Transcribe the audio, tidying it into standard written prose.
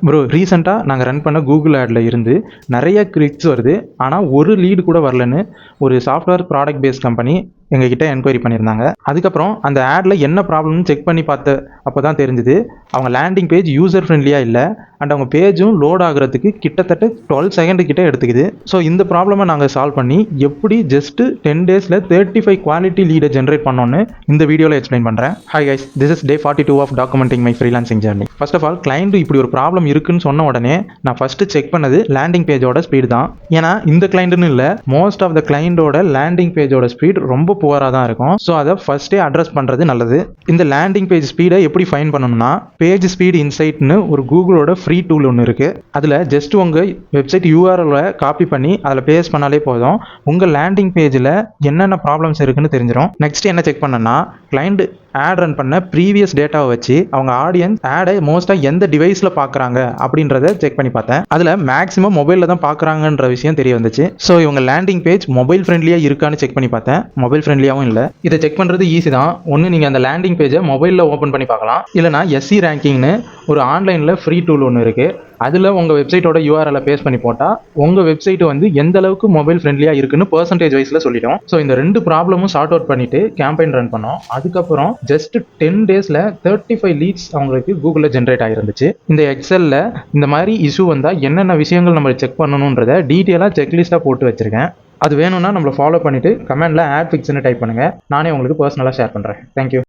Bro ரீசெண்டாக நாங்கள் run பண்ண கூகுள் ஆடில் இருந்து நிறைய கிளிக்ஸ் வருது, ஆனால் ஒரு லீடு கூட வரலன்னு ஒரு சாஃப்ட்வேர் ப்ராடக்ட் பேஸ்ட் கம்பெனி எங்ககிட்ட என்கொயரி பண்ணியிருந்தாங்க. அதுக்கப்புறம் அந்த ஆடில் என்ன ப்ராப்ளம்னு செக் பண்ணி பார்த்த அப்போ தான் தெரிஞ்சுது, அவங்க லேண்டிங் பேஜ் யூசர் ஃப்ரெண்ட்லியாக இல்லை அண்ட் அவங்க பேஜும் லோட் ஆகுறதுக்கு கிட்டத்தட்ட 12 செகண்ட் கிட்டே எடுத்துக்குது. ஸோ இந்த ப்ராப்ளமை நாங்கள் சால்வ் பண்ணி எப்படி ஜஸ்ட்டு 10 டேஸில் 35 குவாலிட்டி லீடை ஜென்ரேட் பண்ணோன்னு இந்த வீடியோவில் எக்ஸ்பிளைன் பண்ணுறேன். Hi guys, this is day 42 of documenting my freelancing journey. First of all, client இப்படி ஒரு ப்ராப்ளம் இருக்குன்னு சொன்ன உடனே நான் ஃபஸ்ட்டு செக் பண்ணது லேண்டிங் பேஜோட ஸ்பீடு தான். ஏன்னா இந்த கிளைண்ட்னு இல்லை, மோஸ்ட் ஆஃப் த கிளைண்டோட லேண்டிங் பேஜோட ஸ்பீட் ரொம்ப புவராக தான் இருக்கும். ஸோ அதை ஃபஸ்ட்டே அட்ரஸ் பண்ணுறது நல்லது. இந்த லேண்டிங் பேஜ் ஸ்பீடை எப்படி ஃபைன் பண்ணணும்னா, பேஜ் ஸ்பீட் இன்சைட்னு ஒரு கூகுளோட ஃப்ரீ டூல் ஒன்று இருக்குது. அதில் ஜஸ்ட் உங்கள் வெப்சைட் யூஆர்எல்ல காப்பி பண்ணி அதில் பேஸ்ட் பண்ணாலே போதும், உங்கள் லேண்டிங் பேஜில் என்னென்ன ப்ராப்ளம்ஸ் இருக்குன்னு தெரிஞ்சிடும். நெக்ஸ்ட் என்ன செக் பண்ணனா, கிளைண்ட் ஆட் ரன் பண்ண ப்ரீவியஸ் டேட்டாவை வச்சு அவங்க ஆடியன்ஸ் ஆடை மோஸ்ட்டாக எந்த டிவைஸில் பார்க்குறாங்க அப்படின்றத செக் பண்ணி பார்த்தேன். அதில் மேக்ஸிமம் மொபைலில் தான் பார்க்குறாங்கன்ற விஷயம் தெரிய வந்துச்சு. ஸோ இவங்க லேண்டிங் பேஜ் மொபைல் ஃப்ரெண்ட்லியாக இருக்கான்னு செக் பண்ணி பார்த்தேன். மொபைல் ஃப்ரெண்ட்லியாகவும் இல்லை. இதை செக் பண்ணுறது ஈஸி தான். ஒன்று, நீங்கள் அந்த லேண்டிங் பேஜை மொபைலில் ஓப்பன் பண்ணி பார்க்கலாம். இல்லைனா எஸ்சி ரேங்கிங்னு ஒரு ஆன்லைனில் ஃப்ரீ டூல் ஒன்று இருக்குது. அதில் உங்கள் வெப்சைட்டோட யூஆர்எல்லை பேஸ்ட் பண்ணி போட்டால் உங்கள் வெப்சைட் வந்து எந்த அளவுக்கு மொபைல் ஃப்ரெண்ட்லியாக இருக்குன்னு பர்சன்டேஜ் வைஸில் சொல்லிடும். ஸோ இந்த ரெண்டு ப்ராப்ளமும் சார்ட் அவுட் பண்ணிவிட்டு கேம்பெயின் ரன் பண்ணோம். அதுக்கப்புறம் ஜஸ்ட் 10 டேஸில் 35 லீட்ஸ் அவங்களுக்கு கூகுளில் ஜென்ரேட் ஆகிருந்துச்சு. இந்த எக்ஸலில் இந்த மாதிரி இஷ்யூ வந்தால் என்னென்ன விஷயங்கள் நம்ம செக் பண்ணணுன்றதை டீட்டெயிலாக செக்லிஸ்ட்டாக போட்டு வச்சுருக்கேன். அது வேணும்னா நம்மளை ஃபாலோ பண்ணிவிட்டு கமெண்டில் ஆட் ஃபிக்ஸ்னு டைப் பண்ணுங்கள். நானே உங்களுக்கு பர்சனலாக ஷேர் பண்ணுறேன். தேங்க்யூ.